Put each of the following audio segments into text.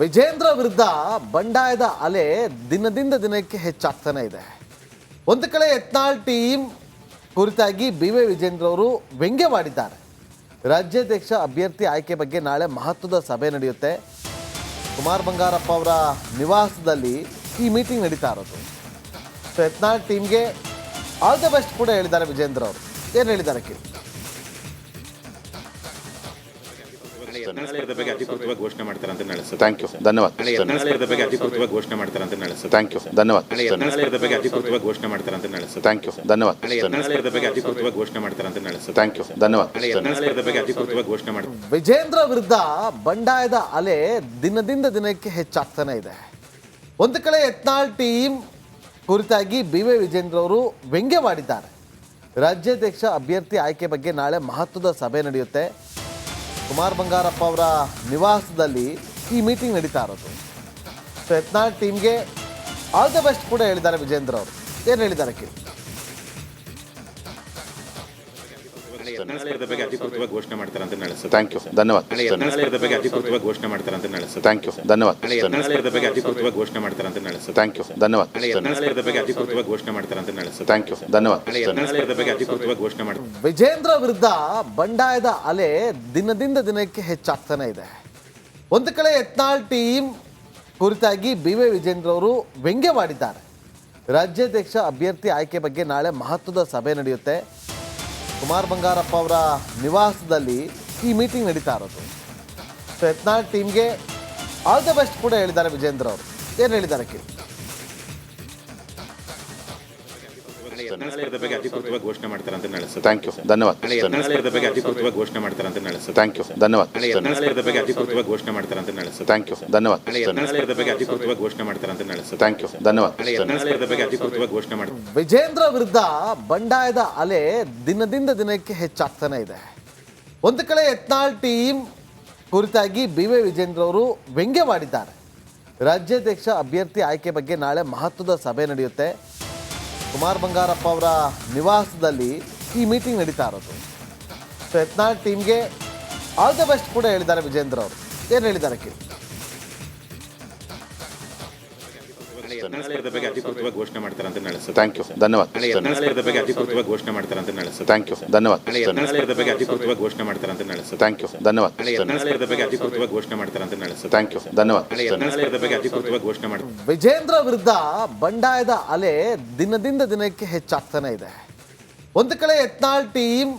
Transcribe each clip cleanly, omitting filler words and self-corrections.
ವಿಜೇಂದ್ರ ವಿರುದ್ಧ ಬಂಡಾಯದ ಅಲೆ ದಿನದಿಂದ ದಿನಕ್ಕೆ ಹೆಚ್ಚಾಗ್ತಾನೆ ಇದೆ. ಒಂದು ಕಡೆ ಯತ್ನಾಳ್ ಟೀಮ್ ಕುರಿತಾಗಿ ಬಿ.ವೈ. ವಿಜೇಂದ್ರ ಅವರು ವ್ಯಂಗ್ಯವಾಡಿದ್ದಾರೆ. ರಾಜ್ಯಾಧ್ಯಕ್ಷ ಅಭ್ಯರ್ಥಿ ಆಯ್ಕೆ ಬಗ್ಗೆ ನಾಳೆ ಮಹತ್ವದ ಸಭೆ ನಡೆಯುತ್ತೆ. ಕುಮಾರ್ ಬಂಗಾರಪ್ಪ ಅವರ ನಿವಾಸದಲ್ಲಿ ಈ ಮೀಟಿಂಗ್ ನಡೀತಾ ಇರೋದು. ಸೊ ಯತ್ನಾಳ್ ಟೀಮ್ಗೆ ಆಲ್ ದ ಬೆಸ್ಟ್ ಕೂಡ ಹೇಳಿದ್ದಾರೆ ವಿಜೇಂದ್ರ ಅವರು. ಏನು ಹೇಳಿದ್ದಾರೆ ಕೇಳಿ. ಬಗ್ಗೆ ಅಧಿಕೃತವಾಗಿ ಘೋಷಣೆ ಮಾಡ್ತಾರೆ ಅಂತ ನಡೆಸುತ್ತೆ. ಥ್ಯಾಂಕ್ ಯು, ಧನ್ಯವಾದ. ಬಗ್ಗೆ ಅಧಿಕೃತವಾಗಿ ಘೋಷಣೆ ಮಾಡ್ತಾರೆ ಅಂತ ನಡೆಸುತ್ತೆ. ಥ್ಯಾಂಕ್ ಯು, ಧನ್ಯವಾದ. ಬಗ್ಗೆ ಅಧಿಕೃತವಾಗಿ ಘೋಷಣೆ ಮಾಡ್ತಾರೆ ಅಂತ ನಡೆಸುತ್ತೆ. ಥ್ಯಾಂಕ್ ಯು, ಧನ್ಯವಾದ. ಬಗ್ಗೆ ಅಧಿಕೃತವಾಗಿ ಘೋಷಣೆ ಮಾಡ್ತಾರೆ ಅಂತ ನಡೆಸುತ್ತೆ. ಥ್ಯಾಂಕ್ ಯು, ಧನ್ಯವಾದ. ಬಗ್ಗೆ ಅಧಿಕೃತವಾಗಿ ಘೋಷಣೆ ಮಾಡ್ತಾರೆ. ವಿಜೇಂದ್ರ ವಿರುದ್ಧ ಬಂಡಾಯದ ಅಲೆ ದಿನದಿಂದ ದಿನಕ್ಕೆ ಹೆಚ್ಚಾಗ್ತಾನೆ ಇದೆ. ಒಂದು ಕಡೆ ಯತ್ನಾಳ್ ಟೀಮ್ ಕುರಿತಾಗಿ ಬಿ.ವೈ. ವಿಜೇಂದ್ರ ಅವರು ವ್ಯಂಗ್ಯವಾಡಿದ್ದಾರೆ. ರಾಜ್ಯಾಧ್ಯಕ್ಷ ಅಭ್ಯರ್ಥಿ ಆಯ್ಕೆ ಬಗ್ಗೆ ನಾಳೆ ಮಹತ್ವದ ಸಭೆ ನಡೆಯುತ್ತೆ. ಕುಮಾರ್ ಬಂಗಾರಪ್ಪ ಅವರ ನಿವಾಸದಲ್ಲಿ ಈ ಮೀಟಿಂಗ್ ನಡೀತಾ ಇರೋದು. ಸೊ ಯತ್ನಾಳ್ ಟೀಮ್ಗೆ ಆಲ್ ದ ಬೆಸ್ಟ್ ಕೂಡ ಹೇಳಿದ್ದಾರೆ ವಿಜೇಂದ್ರ ಅವರು. ಏನು ಹೇಳಿದ್ದಾರೆ ಕೇಳಿ. ಬಗ್ಗೆ ಅಧಿಕೃತವಾಗಿ ಘೋಷಣೆ ಮಾಡ್ತಾರೆ ಅಂತ ನಡೆಸುತ್ತೆ. ಥ್ಯಾಂಕ್ ಯು, ಧನ್ಯವಾದ. ಬಗ್ಗೆ ಅಧಿಕೃತವಾಗಿ ಘೋಷಣೆ ಮಾಡ್ತಾರೆ ಅಂತ ನಡೆಸುತ್ತೆ. ಥ್ಯಾಂಕ್ ಯು, ಧನ್ಯವಾದ. ಬಗ್ಗೆ ಅಧಿಕೃತವಾಗಿ ಘೋಷಣೆ ಮಾಡ್ತಾರೆ ಅಂತ ನಡೆಸುತ್ತೆ. ಥ್ಯಾಂಕ್ ಯು, ಧನ್ಯವಾದ. ಬಗ್ಗೆ ಅಧಿಕೃತವಾಗಿ ಘೋಷಣೆ ಮಾಡ್ತಾರೆ ಅಂತ ನಡೆಸುತ್ತೆ. ಥ್ಯಾಂಕ್ ಯು, ಧನ್ಯವಾದ. ಬಗ್ಗೆ ಅಧಿಕೃತವಾಗಿ ಘೋಷಣೆ ಮಾಡ್ತಾರೆ. ವಿಜೇಂದ್ರ ವಿರುದ್ಧ ಬಂಡಾಯದ ಅಲೆ ದಿನದಿಂದ ದಿನಕ್ಕೆ ಹೆಚ್ಚಾಗ್ತಾನೆ ಇದೆ. ಒಂದು ಕಡೆ ಯತ್ನಾಳ್ ಟೀಮ್ ಕುರಿತಾಗಿ ಬಿ.ವೈ. ವಿಜೇಂದ್ರ ಅವರು ವ್ಯಂಗ್ಯವಾಡಿದ್ದಾರೆ. ರಾಜ್ಯಾಧ್ಯಕ್ಷ ಅಭ್ಯರ್ಥಿ ಆಯ್ಕೆ ಬಗ್ಗೆ ನಾಳೆ ಮಹತ್ವದ ಸಭೆ ನಡೆಯುತ್ತೆ. ಕುಮಾರ್ ಬಂಗಾರಪ್ಪ ಅವರ ನಿವಾಸದಲ್ಲಿ ಈ ಮೀಟಿಂಗ್ ನಡೀತಾ ಇರೋದು. ಸೊ ಯತ್ನಾಳ್ ಟೀಮ್ಗೆ ಆಲ್ ದ ಬೆಸ್ಟ್ ಕೂಡ ಹೇಳಿದ್ದಾರೆ ವಿಜೇಂದ್ರ ಅವರು. ಏನು ಹೇಳಿದ್ದಾರೆ ಕೇಳಿ. ಬಗ್ಗೆ ಅಧಿಕೃತವಾಗಿ ಘೋಷಣೆ ಮಾಡ್ತಾರೆ ಅಂತ ನಡೆಸುತ್ತೆ. ಥ್ಯಾಂಕ್ ಯು, ಧನ್ಯವಾದ. ಬಗ್ಗೆ ಅಧಿಕೃತವಾಗಿ ಘೋಷಣೆ ಮಾಡ್ತಾರೆ ಅಂತ ನಡೆಸುತ್ತೆ. ಥ್ಯಾಂಕ್ ಯು, ಧನ್ಯವಾದ. ಬಗ್ಗೆ ಅಧಿಕೃತವಾಗಿ ಘೋಷಣೆ ಮಾಡ್ತಾರೆ ಅಂತ ನಡೆಸುತ್ತೆ. ಥ್ಯಾಂಕ್ ಯು, ಧನ್ಯವಾದ. ಬಗ್ಗೆ ಅಧಿಕೃತವಾಗಿ ಘೋಷಣೆ ಮಾಡ್ತಾರೆ ಅಂತ ನಡೆಸುತ್ತೆ. ಥ್ಯಾಂಕ್ ಯು, ಧನ್ಯವಾದ. ಬಗ್ಗೆ ಅಧಿಕೃತವಾಗಿ ಘೋಷಣೆ ಮಾಡ್ತಾರೆ. ವಿಜೇಂದ್ರ ವಿರುದ್ಧ ಬಂಡಾಯದ ಅಲೆ ದಿನದಿಂದ ದಿನಕ್ಕೆ ಹೆಚ್ಚಾಗ್ತಾನೆ ಇದೆ. ಒಂದು ಕಡೆ ಯತ್ನಾಳ್ ಟೀಮ್ ಕುರಿತಾಗಿ ಬಿ.ವೈ. ವಿಜೇಂದ್ರ ಅವರು ವ್ಯಂಗ್ಯವಾಡಿದ್ದಾರೆ. ರಾಜ್ಯಾಧ್ಯಕ್ಷ ಅಭ್ಯರ್ಥಿ ಆಯ್ಕೆ ಬಗ್ಗೆ ನಾಳೆ ಮಹತ್ವದ ಸಭೆ ನಡೆಯುತ್ತೆ. ಕುಮಾರ್ ಬಂಗಾರಪ್ಪ ಅವರ ನಿವಾಸದಲ್ಲಿ ಈ ಮೀಟಿಂಗ್ ನಡೀತಾ ಇರೋದು. ಸೊ ಯತ್ನಾಳ್ ಟೀಮ್ಗೆ ಆಲ್ ದ ಬೆಸ್ಟ್ ಕೂಡ ಹೇಳಿದ್ದಾರೆ ವಿಜೇಂದ್ರ ಅವರು. ಏನು ಹೇಳಿದ್ದಾರೆ ಕೇಳಿ. ಬಗ್ಗೆ ಅಧಿಕೃತವಾಗಿ ಘೋಷಣೆ ಮಾಡ್ತಾರೆ ಅಂತ ನಡೆಸುತ್ತೆ. ಥ್ಯಾಂಕ್ ಯು, ಧನ್ಯವಾದ. ಬಗ್ಗೆ ಅಧಿಕೃತವಾಗಿ ಘೋಷಣೆ ಮಾಡ್ತಾರೆ ಅಂತ ನಡೆಸುತ್ತೆ. ಥ್ಯಾಂಕ್ ಯು, ಧನ್ಯವಾದ. ಬಗ್ಗೆ ಅಧಿಕೃತವಾಗಿ ಘೋಷಣೆ ಮಾಡ್ತಾರೆ ಅಂತ ನಡೆಸುತ್ತೆ. ಥ್ಯಾಂಕ್ ಯು, ಧನ್ಯವಾದ. ಬಗ್ಗೆ ಅಧಿಕೃತವಾಗಿ ಘೋಷಣೆ ಮಾಡ್ತಾರೆ ಅಂತ ನಡೆಸುತ್ತೆ. ಥ್ಯಾಂಕ್ ಯು, ಧನ್ಯವಾದ. ಬಗ್ಗೆ ಅಧಿಕೃತವಾಗಿ ಘೋಷಣೆ ಮಾಡ್ತಾರೆ. ವಿಜೇಂದ್ರ ವಿರುದ್ಧ ಬಂಡಾಯದ ಅಲೆ ದಿನದಿಂದ ದಿನಕ್ಕೆ ಹೆಚ್ಚಾಗ್ತಾನೆ ಇದೆ. ಒಂದು ಕಡೆ ಯತ್ನಾಳ್ ಟೀಮ್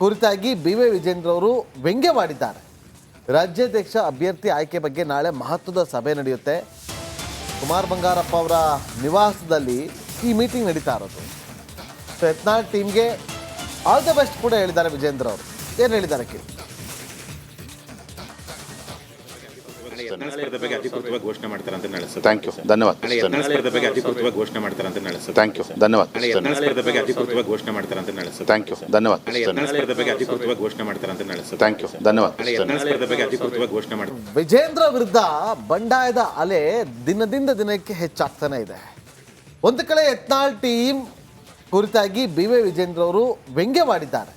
ಕುರಿತಾಗಿ ಬಿ.ವೈ. ವಿಜೇಂದ್ರ ಅವರು ವ್ಯಂಗ್ಯವಾಡಿದ್ದಾರೆ. ರಾಜ್ಯಾಧ್ಯಕ್ಷ ಅಭ್ಯರ್ಥಿ ಆಯ್ಕೆ ಬಗ್ಗೆ ನಾಳೆ ಮಹತ್ವದ ಸಭೆ ನಡೆಯುತ್ತೆ. ಕುಮಾರ್ ಬಂಗಾರಪ್ಪ ಅವರ ನಿವಾಸದಲ್ಲಿ ಈ ಮೀಟಿಂಗ್ ನಡೀತಾ ಇರೋದು. ಸೊ ಯತ್ನಾಳ್ ಟೀಮ್ಗೆ ಆಲ್ ದ ಬೆಸ್ಟ್ ಕೂಡ ಹೇಳಿದ್ದಾರೆ ವಿಜೇಂದ್ರ ಅವರು. ಏನು ಹೇಳಿದ್ದಾರೆ ಕೇಳಿ. ಬಗ್ಗೆ ಅಧಿಕೃತವಾಗಿ ಘೋಷಣೆ ಮಾಡ್ತಾರೆ ಅಂತ ನಡೆಸುತ್ತೆ. ಥ್ಯಾಂಕ್ ಯು, ಧನ್ಯವಾದ. ಬಗ್ಗೆ ಅಧಿಕೃತವಾಗಿ ಘೋಷಣೆ ಮಾಡ್ತಾರೆ ಅಂತ ನಡೆಸುತ್ತೆ. ಥ್ಯಾಂಕ್ ಯು, ಧನ್ಯವಾದ. ಬಗ್ಗೆ ಅಧಿಕೃತವಾಗಿ ಘೋಷಣೆ ಮಾಡ್ತಾರೆ ಅಂತ ನಡೆಸುತ್ತೆ. ಥ್ಯಾಂಕ್ ಯು, ಧನ್ಯವಾದ. ಬಗ್ಗೆ ಅಧಿಕೃತವಾಗಿ ಘೋಷಣೆ ಮಾಡ್ತಾರೆ ಅಂತ ನಡೆಸುತ್ತೆ. ಥ್ಯಾಂಕ್ ಯು, ಧನ್ಯವಾದ. ಬಗ್ಗೆ ಅಧಿಕೃತವಾಗಿ ಘೋಷಣೆ ಮಾಡ್ತಾರೆ. ವಿಜೇಂದ್ರ ವಿರುದ್ಧ ಬಂಡಾಯದ ಅಲೆ ದಿನದಿಂದ ದಿನಕ್ಕೆ ಹೆಚ್ಚಾಗ್ತಾನೆ ಇದೆ. ಒಂದು ಕಡೆ ಯತ್ನಾಳ್ ಟೀಮ್ ಕುರಿತಾಗಿ ಬಿ.ವೈ. ವಿಜೇಂದ್ರ ಅವರು ವ್ಯಂಗ್ಯವಾಡಿದ್ದಾರೆ.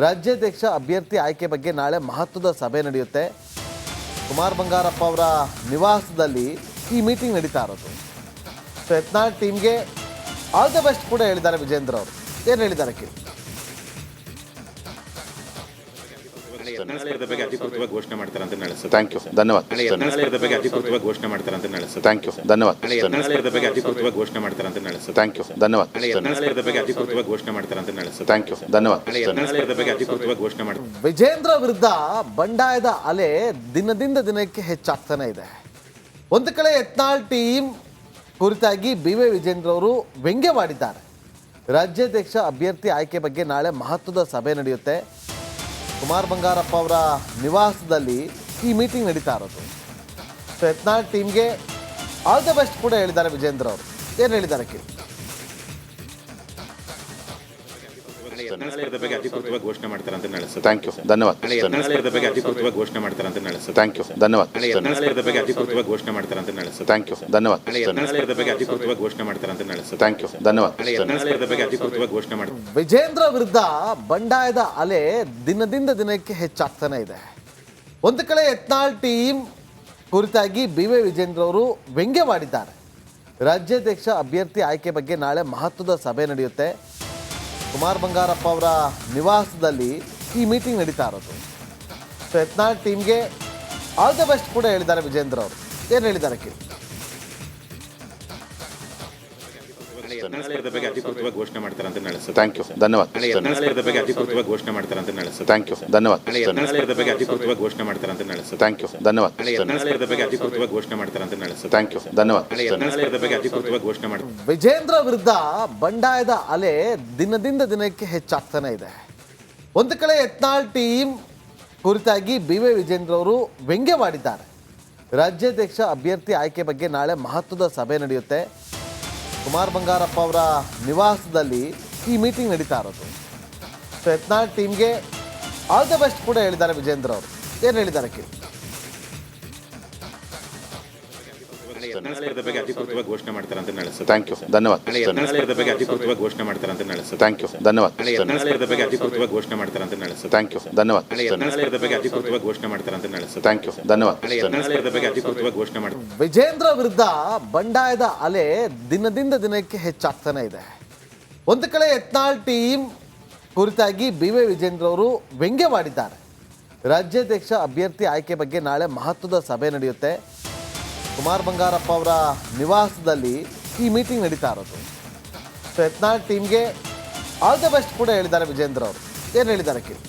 ರಾಜ್ಯಾಧ್ಯಕ್ಷ ಅಭ್ಯರ್ಥಿ ಆಯ್ಕೆ ಬಗ್ಗೆ ನಾಳೆ ಮಹತ್ವದ ಸಭೆ ನಡೆಯುತ್ತೆ. ಕುಮಾರ್ ಬಂಗಾರಪ್ಪ ಅವರ ನಿವಾಸದಲ್ಲಿ ಈ ಮೀಟಿಂಗ್ ನಡೀತಾ ಇರೋದು. ಸೊ ಯತ್ನಾಳ್ ಟೀಮ್ಗೆ ಆಲ್ ದ ಬೆಸ್ಟ್ ಕೂಡ ಹೇಳಿದ್ದಾರೆ ವಿಜೇಂದ್ರ ಅವರು. ಏನು ಹೇಳಿದ್ದಾರೆ ಕೇಳಿ. ಬಗ್ಗೆ ಅಧಿಕೃತವಾಗಿ ಘೋಷಣೆ ಮಾಡ್ತಾರೆ ಅಂತ ನಡೆಸುತ್ತೆ. ಥ್ಯಾಂಕ್ ಯು, ಧನ್ಯವಾದ. ಬಗ್ಗೆ ಅಧಿಕೃತವಾಗಿ ಘೋಷಣೆ ಮಾಡ್ತಾರೆ ಅಂತ ನಡೆಸುತ್ತೆ. ಥ್ಯಾಂಕ್ ಯು, ಧನ್ಯವಾದ. ಬಗ್ಗೆ ಅಧಿಕೃತವಾಗಿ ಘೋಷಣೆ ಮಾಡ್ತಾರೆ ಅಂತ ನಡೆಸುತ್ತೆ. ಥ್ಯಾಂಕ್ ಯು, ಧನ್ಯವಾದ. ಬಗ್ಗೆ ಅಧಿಕೃತವಾಗಿ ಘೋಷಣೆ ಮಾಡ್ತಾರೆ ಅಂತ ನಡೆಸುತ್ತೆ. ಥ್ಯಾಂಕ್ ಯು, ಧನ್ಯವಾದ. ಬಗ್ಗೆ ಅಧಿಕೃತವಾಗಿ ಘೋಷಣೆ ಮಾಡ್ತಾರೆ. ವಿಜೇಂದ್ರ ವಿರುದ್ಧ ಬಂಡಾಯದ ಅಲೆ ದಿನದಿಂದ ದಿನಕ್ಕೆ ಹೆಚ್ಚಾಗ್ತಾನೆ ಇದೆ. ಒಂದು ಕಡೆ ಯತ್ನಾಳ್ ಟೀಮ್ ಕುರಿತಾಗಿ ಬಿ.ವೈ. ವಿಜೇಂದ್ರ ಅವರು ವ್ಯಂಗ್ಯವಾಡಿದ್ದಾರೆ. ರಾಜ್ಯಾಧ್ಯಕ್ಷ ಅಭ್ಯರ್ಥಿ ಆಯ್ಕೆ ಬಗ್ಗೆ ನಾಳೆ ಮಹತ್ವದ ಸಭೆ ನಡೆಯುತ್ತೆ. ಕುಮಾರ್ ಬಂಗಾರಪ್ಪ ಅವರ ನಿವಾಸದಲ್ಲಿ ಈ ಮೀಟಿಂಗ್ ನಡೀತಾ ಇರೋದು. ಸೊ ಯತ್ನಾಳ್ ಟೀಮ್ಗೆ ಆಲ್ ದ ಬೆಸ್ಟ್ ಕೂಡ ಹೇಳಿದ್ದಾರೆ ವಿಜೇಂದ್ರ ಅವರು. ಏನು ಹೇಳಿದ್ದಾರೆ ಕೇಳಿ. ಬಗ್ಗೆ ಅಧಿಕೃತವಾಗಿ ಘೋಷಣೆ ಮಾಡ್ತಾರೆ ಅಂತ ನಡೆಸುತ್ತೆ. ಥ್ಯಾಂಕ್ ಯು, ಧನ್ಯವಾದ. ಬಗ್ಗೆ ಅಧಿಕೃತವಾಗಿ ಘೋಷಣೆ ಮಾಡ್ತಾರೆ ಅಂತ ನಡೆಸುತ್ತೆ. ಥ್ಯಾಂಕ್ ಯು, ಧನ್ಯವಾದ. ಬಗ್ಗೆ ಅಧಿಕೃತವಾಗಿ ಘೋಷಣೆ ಮಾಡ್ತಾರೆ ಅಂತ ನಡೆಸುತ್ತೆ. ಥ್ಯಾಂಕ್ ಯು, ಧನ್ಯವಾದ. ಬಗ್ಗೆ ಅಧಿಕೃತವಾಗಿ ಘೋಷಣೆ ಮಾಡ್ತಾರೆ ಅಂತ ನಡೆಸುತ್ತೆ. ಥ್ಯಾಂಕ್ ಯು, ಧನ್ಯವಾದ. ಬಗ್ಗೆ ಅಧಿಕೃತವಾಗಿ ಘೋಷಣೆ ಮಾಡ್ತಾರೆ. ವಿಜೇಂದ್ರ ವಿರುದ್ಧ ಬಂಡಾಯದ ಅಲೆ ದಿನದಿಂದ ದಿನಕ್ಕೆ ಹೆಚ್ಚಾಗ್ತಾನೆ ಇದೆ. ಒಂದು ಕಡೆ ಯತ್ನಾಳ್ ಟೀಮ್ ಕುರಿತಾಗಿ ಬಿ.ವೈ. ವಿಜೇಂದ್ರವರು ವ್ಯಂಗ್ಯವಾಡಿದ್ದಾರೆ. ರಾಜ್ಯಾಧ್ಯಕ್ಷ ಅಭ್ಯರ್ಥಿ ಆಯ್ಕೆ ಬಗ್ಗೆ ನಾಳೆ ಮಹತ್ವದ ಸಭೆ ನಡೆಯುತ್ತೆ. ಕುಮಾರ್ ಬಂಗಾರಪ್ಪ ಅವರ ನಿವಾಸದಲ್ಲಿ ಈ ಮೀಟಿಂಗ್ ನಡೀತಾ ಇರೋದು. ಸೊ ಯತ್ನಾಳ್ ಟೀಮ್ಗೆ ಆಲ್ ದ ಬೆಸ್ಟ್ ಕೂಡ ಹೇಳಿದ್ದಾರೆ ವಿಜೇಂದ್ರ ಅವರು. ಏನು ಹೇಳಿದ್ದಾರೆ ಕೇಳಿ. ಯತ್ನಾಳ್ ಬಗ್ಗೆ ಅಧಿಕೃತವಾಗಿ ಘೋಷಣೆ ಮಾಡ್ತಾರೆ ಅಂತ ನಾಳೆ ಸರ್. ಥ್ಯಾಂಕ್ ಯು, ಧನ್ಯವಾದ. ಯತ್ನಾಳ್ ಬಗ್ಗೆ ಅಧಿಕೃತವಾಗಿ ಘೋಷಣೆ ಮಾಡ್ತಾರೆ ಅಂತ ನಾಳೆ ಸರ್. ಥ್ಯಾಂಕ್ ಯು, ಧನ್ಯವಾದ. ಯತ್ನಾಳ್ ಬಗ್ಗೆ ಅಧಿಕೃತವಾಗಿ ಘೋಷಣೆ ಮಾಡ್ತಾರೆ ಅಂತ ನಾಳೆ ಸರ್. ಥ್ಯಾಂಕ್ ಯು, ಧನ್ಯವಾದ. ಯತ್ನಾಳ್ ಬಗ್ಗೆ ಅಧಿಕೃತವಾಗಿ ಘೋಷಣೆ ಮಾಡ್ತಾರೆ ಅಂತ ನಾಳೆ ಸರ್. ಥ್ಯಾಂಕ್ ಯು, ಧನ್ಯವಾದ. ಯತ್ನಾಳ್ ಬಗ್ಗೆ ಅಧಿಕೃತವಾಗಿ ಘೋಷಣೆ ಮಾಡ್ತಾರೆ. ವಿಜೇಂದ್ರ ವಿರುದ್ಧ ಬಂಡಾಯದ ಅಲೆ ದಿನದಿಂದ ದಿನಕ್ಕೆ ಹೆಚ್ಚಾಗ್ತಾನೆ ಇದೆ. ಒಂದು ಕಡೆ ಯತ್ನಾಳ್ ಟೀಮ್ ಕುರಿತಾಗಿ ಬಿ.ವೈ. ವಿಜೇಂದ್ರ ಅವರು ವ್ಯಂಗ್ಯವಾಡಿದ್ದಾರೆ. ರಾಜ್ಯಾಧ್ಯಕ್ಷ ಅಭ್ಯರ್ಥಿ ಆಯ್ಕೆ ಬಗ್ಗೆ ನಾಳೆ ಮಹತ್ವದ ಸಭೆ ನಡೆಯುತ್ತೆ. ಕುಮಾರ್ ಬಂಗಾರಪ್ಪ ಅವರ ನಿವಾಸದಲ್ಲಿ ಈ ಮೀಟಿಂಗ್ ನಡೀತಾ ಇರೋದು. ಸೊ ಯತ್ನಾಳ್ ಟೀಮ್ಗೆ ಆಲ್ ದ ಬೆಸ್ಟ್ ಕೂಡ ಹೇಳಿದ್ದಾರೆ ವಿಜೇಂದ್ರ ಅವರು. ಏನು ಹೇಳಿದ್ದಾರೆ ಕೇಳಿ. ಯತ್ನಾಳ್ ಬಗ್ಗೆ ಅಧಿಕೃತವಾಗಿ ಘೋಷಣೆ ಮಾಡ್ತಾರೆ ಅಂತ ನಾಳೆ ಸರ್. ಥ್ಯಾಂಕ್ ಯು, ಧನ್ಯವಾದ. ಯತ್ನಾಳ್ ಬಗ್ಗೆ ಅಧಿಕೃತವಾಗಿ ಘೋಷಣೆ ಮಾಡ್ತಾರೆ ಅಂತ ನಾಳೆ ಸರ್. ಥ್ಯಾಂಕ್ ಯು, ಧನ್ಯವಾದ. ಯತ್ನಾಳ್ ಬಗ್ಗೆ ಅಧಿಕೃತವಾಗಿ ಘೋಷಣೆ ಮಾಡ್ತಾರೆ ಅಂತ ನಾಳೆ ಸರ್. ಥ್ಯಾಂಕ್ ಯು, ಧನ್ಯವಾದ. ಯತ್ನಾಳ್ ಬಗ್ಗೆ ಅಧಿಕೃತವಾಗಿ ಘೋಷಣೆ ಮಾಡ್ತಾರೆ ಅಂತ ನಾಳೆ ಸರ್. ಥ್ಯಾಂಕ್ ಯು, ಧನ್ಯವಾದ. ಯತ್ನಾಳ್ ಬಗ್ಗೆ ಅಧಿಕೃತವಾಗಿ ಘೋಷಣೆ ಮಾಡ್ತಾರೆ. ವಿಜೇಂದ್ರ ವಿರುದ್ಧ ಬಂಡಾಯದ ಅಲೆ ದಿನದಿಂದ ದಿನಕ್ಕೆ ಹೆಚ್ಚಾಗ್ತಾನೆ ಇದೆ. ಒಂದು ಕಡೆ ಯತ್ನಾಳ್ ಟೀಮ್ ಕುರಿತಾಗಿ ಬಿ.ವೈ. ವಿಜೇಂದ್ರ ಅವರು ವ್ಯಂಗ್ಯವಾಡಿದ್ದಾರೆ. ರಾಜ್ಯಾಧ್ಯಕ್ಷ ಅಭ್ಯರ್ಥಿ ಆಯ್ಕೆ ಬಗ್ಗೆ ನಾಳೆ ಮಹತ್ವದ ಸಭೆ ನಡೆಯುತ್ತೆ. ಕುಮಾರ್ ಬಂಗಾರಪ್ಪ ಅವರ ನಿವಾಸದಲ್ಲಿ ಈ ಮೀಟಿಂಗ್ ನಡೀತಾ ಇರೋದು. ಸೊ ಯತ್ನಾಳ್ ಟೀಮ್ಗೆ ಆಲ್ ದ ಬೆಸ್ಟ್ ಕೂಡ ಹೇಳಿದ್ದಾರೆ ವಿಜೇಂದ್ರ ಅವರು. ಏನು ಹೇಳಿದ್ದಾರೆ ಕೇಳಿ.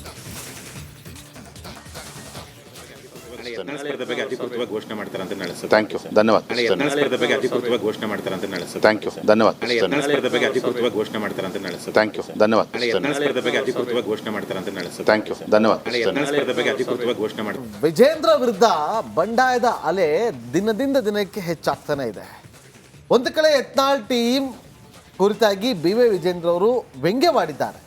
ಯತ್ನಾಳ್ ಬಗ್ಗೆ ಅಧಿಕೃತವಾಗಿ ಘೋಷಣೆ ಮಾಡ್ತಾರೆ ಅಂತ ನಾಳೆ ಸರ್. ಥ್ಯಾಂಕ್ ಯು, ಧನ್ಯವಾದ. ಯತ್ನಾಳ್ ಬಗ್ಗೆ ಅಧಿಕೃತವಾಗಿ ಘೋಷಣೆ ಮಾಡ್ತಾರೆ ಅಂತ ನಾಳೆ ಸರ್. ಥ್ಯಾಂಕ್ ಯು, ಧನ್ಯವಾದ. ಯತ್ನಾಳ್ ಬಗ್ಗೆ ಅಧಿಕೃತವಾಗಿ ಘೋಷಣೆ ಮಾಡ್ತಾರೆ ಅಂತ ನಾಳೆ ಸರ್. ಥ್ಯಾಂಕ್ ಯು, ಧನ್ಯವಾದ. ಯತ್ನಾಳ್ ಬಗ್ಗೆ ಅಧಿಕೃತವಾಗಿ ಘೋಷಣೆ ಮಾಡ್ತಾರೆ ಅಂತ ನಾಳೆ ಸರ್. ಥ್ಯಾಂಕ್ ಯು, ಧನ್ಯವಾದ. ಯತ್ನಾಳ್ ಬಗ್ಗೆ ಅಧಿಕೃತವಾಗಿ ಘೋಷಣೆ ಮಾಡ್ತಾರೆ. ವಿಜೇಂದ್ರ ವಿರುದ್ಧ ಬಂಡಾಯದ ಅಲೆ ದಿನದಿಂದ ದಿನಕ್ಕೆ ಹೆಚ್ಚಾಗ್ತಾನೆ ಇದೆ. ಒಂದು ಕಡೆ ಯತ್ನಾಳ್ ಟೀಮ್ ಕುರಿತಾಗಿ ಬಿ.ವೈ. ವಿಜೇಂದ್ರ ಅವರು ವ್ಯಂಗ್ಯವಾಡಿದ್ದಾರೆ.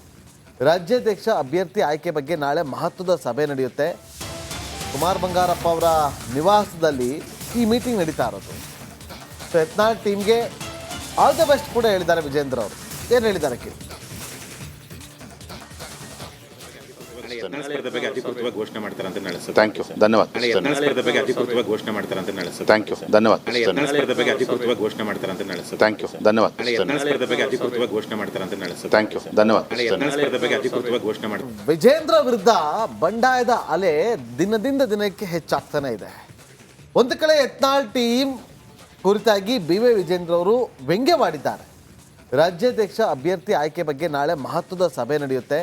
ರಾಜ್ಯಾಧ್ಯಕ್ಷ ಅಭ್ಯರ್ಥಿ ಆಯ್ಕೆ ಬಗ್ಗೆ ನಾಳೆ ಮಹತ್ವದ ಸಭೆ ನಡೆಯುತ್ತೆ. ಕುಮಾರ್ ಬಂಗಾರಪ್ಪ ಅವರ ನಿವಾಸದಲ್ಲಿ ಈ ಮೀಟಿಂಗ್ ನಡೀತಾ ಇರೋದು. ಸೊ ಯತ್ನಾಳ್ ಟೀಮ್ಗೆ ಆಲ್ ದ ಬೆಸ್ಟ್ ಕೂಡ ಹೇಳಿದ್ದಾರೆ ವಿಜೇಂದ್ರ ಅವರು. ಏನು ಹೇಳಿದ್ದಾರೆ ಕೇಳಿ. ಯತ್ನಾಳ್ ಬಗ್ಗೆ ಅಧಿಕೃತವಾಗಿ ಘೋಷಣೆ ಮಾಡ್ತಾರೆ ಅಂತ ನಾಳೆ ಸರ್. ಥ್ಯಾಂಕ್ ಯು, ಧನ್ಯವಾದ. ಯತ್ನಾಳ್ ಬಗ್ಗೆ ಅಧಿಕೃತವಾಗಿ ಘೋಷಣೆ ಮಾಡ್ತಾರೆ ಅಂತ ನಾಳೆ ಸರ್. ಥ್ಯಾಂಕ್ ಯು, ಧನ್ಯವಾದ. ಯತ್ನಾಳ್ ಬಗ್ಗೆ ಅಧಿಕೃತವಾಗಿ ಘೋಷಣೆ ಮಾಡ್ತಾರೆ ಅಂತ ನಾಳೆ ಸರ್. ಥ್ಯಾಂಕ್ ಯು, ಧನ್ಯವಾದ. ಯತ್ನಾಳ್ ಬಗ್ಗೆ ಅಧಿಕೃತವಾಗಿ ಘೋಷಣೆ ಮಾಡ್ತಾರೆ ಅಂತ ನಾಳೆ ಸರ್. ಥ್ಯಾಂಕ್ ಯು, ಧನ್ಯವಾದ. ಯತ್ನಾಳ್ ಬಗ್ಗೆ ಅಧಿಕೃತವಾಗಿ ಘೋಷಣೆ ಮಾಡ್ತಾರೆ. ವಿಜೇಂದ್ರ ವಿರುದ್ಧ ಬಂಡಾಯದ ಅಲೆ ದಿನದಿಂದ ದಿನಕ್ಕೆ ಹೆಚ್ಚಾಗ್ತಾನೆ ಇದೆ. ಒಂದು ಕಡೆ ಯತ್ನಾಳ್ ಟೀಮ್ ಕುರಿತಾಗಿ ಬಿ.ವೈ. ವಿಜೇಂದ್ರ ಅವರು ವ್ಯಂಗ್ಯವಾಡಿದ್ದಾರೆ. ರಾಜ್ಯಾಧ್ಯಕ್ಷ ಅಭ್ಯರ್ಥಿ ಆಯ್ಕೆ ಬಗ್ಗೆ ನಾಳೆ ಮಹತ್ವದ ಸಭೆ ನಡೆಯುತ್ತೆ.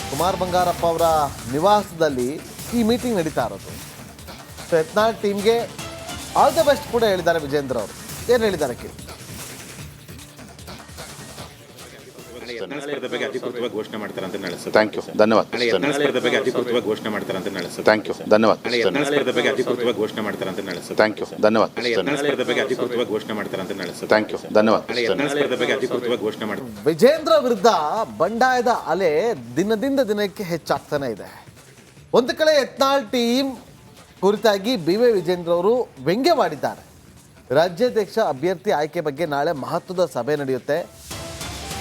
ಕುಮಾರ್ ಬಂಗಾರಪ್ಪ ಅವರ ನಿವಾಸದಲ್ಲಿ ಈ ಮೀಟಿಂಗ್ ನಡೀತಾ ಇರೋದು. ಸೊ ಯತ್ನಾಳ್ ಟೀಮ್ಗೆ ಆಲ್ ದ ಬೆಸ್ಟ್ ಕೂಡ ಹೇಳಿದ್ದಾರೆ ವಿಜೇಂದ್ರ ಅವರು. ಏನು ಹೇಳಿದ್ದಾರೆ ಕೇಳಿ. ಯತ್ನಾಳ್ ಬಗ್ಗೆ ಅಧಿಕೃತವಾಗಿ ಘೋಷಣೆ ಮಾಡ್ತಾರೆ ಅಂತ ನಾಳೆ ಸರ್. ಥ್ಯಾಂಕ್ ಯು, ಧನ್ಯವಾದ. ಯತ್ನಾಳ್ ಬಗ್ಗೆ ಅಧಿಕೃತವಾಗಿ ಘೋಷಣೆ ಮಾಡ್ತಾರೆ ಅಂತ ನಾಳೆ ಸರ್. ಥ್ಯಾಂಕ್ ಯು, ಧನ್ಯವಾದ. ಯತ್ನಾಳ್ ಬಗ್ಗೆ ಅಧಿಕೃತವಾಗಿ ಘೋಷಣೆ ಮಾಡ್ತಾರೆ ಅಂತ ನಾಳೆ ಸರ್. ಥ್ಯಾಂಕ್ ಯು, ಧನ್ಯವಾದ. ಯತ್ನಾಳ್ ಬಗ್ಗೆ ಅಧಿಕೃತವಾಗಿ ಘೋಷಣೆ ಮಾಡ್ತಾರೆ ಅಂತ ನಾಳೆ ಸರ್. ಥ್ಯಾಂಕ್ ಯು, ಧನ್ಯವಾದ. ಯತ್ನಾಳ್ ಬಗ್ಗೆ ಅಧಿಕೃತವಾಗಿ ಘೋಷಣೆ ಮಾಡ್ತಾರೆ. ವಿಜೇಂದ್ರ ವಿರುದ್ಧ ಬಂಡಾಯದ ಅಲೆ ದಿನದಿಂದ ದಿನಕ್ಕೆ ಹೆಚ್ಚಾಗ್ತಾನೆ ಇದೆ. ಒಂದು ಕಡೆ ಯತ್ನಾಳ್ ಟೀಮ್ ಕುರಿತಾಗಿ ಬಿ.ವೈ. ವಿಜೇಂದ್ರ ಅವರು ವ್ಯಂಗ್ಯವಾಡಿದ್ದಾರೆ. ರಾಜ್ಯಾಧ್ಯಕ್ಷ ಅಭ್ಯರ್ಥಿ ಆಯ್ಕೆ ಬಗ್ಗೆ ನಾಳೆ ಮಹತ್ವದ ಸಭೆ ನಡೆಯುತ್ತೆ.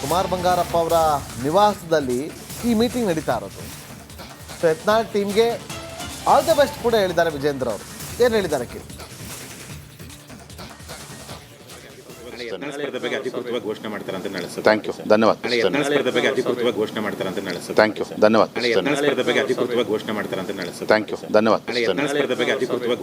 ಕುಮಾರ್ ಬಂಗಾರಪ್ಪ ಅವರ ನಿವಾಸದಲ್ಲಿ ಈ ಮೀಟಿಂಗ್ ನಡೀತಾ ಇರೋದು. ಸೊ ಯತ್ನಾಳ್ ಟೀಮ್ಗೆ ಆಲ್ ದ ಬೆಸ್ಟ್ ಕೂಡ ಹೇಳಿದ್ದಾರೆ ವಿಜೇಂದ್ರ ಅವರು. ಏನು ಹೇಳಿದ್ದಾರೆ ಕೇಳಿ. ಯತ್ನಾಳ್ ಬಗ್ಗೆ ಅಧಿಕೃತವಾಗಿ ಘೋಷಣೆ ಮಾಡ್ತಾರೆ ಅಂತ ನಾಳೆ ಸರ್. ಥ್ಯಾಂಕ್ ಯು, ಧನ್ಯವಾದ. ಯತ್ನಾಳ್ ಬಗ್ಗೆ ಅಧಿಕೃತವಾಗಿ ಘೋಷಣೆ ಮಾಡ್ತಾರೆ ಅಂತ ನಾಳೆ ಸರ್. ಥ್ಯಾಂಕ್ ಯು, ಧನ್ಯವಾದ. ಯತ್ನಾಳ್ ಬಗ್ಗೆ ಅಧಿಕೃತವಾಗಿ ಘೋಷಣೆ ಮಾಡ್ತಾರೆ ಅಂತ ನಾಳೆ ಸರ್. ಥ್ಯಾಂಕ್ ಯು, ಧನ್ಯವಾದ. ಯತ್ನಾಳ್ ಬಗ್ಗೆ ಅಧಿಕೃತವಾಗಿ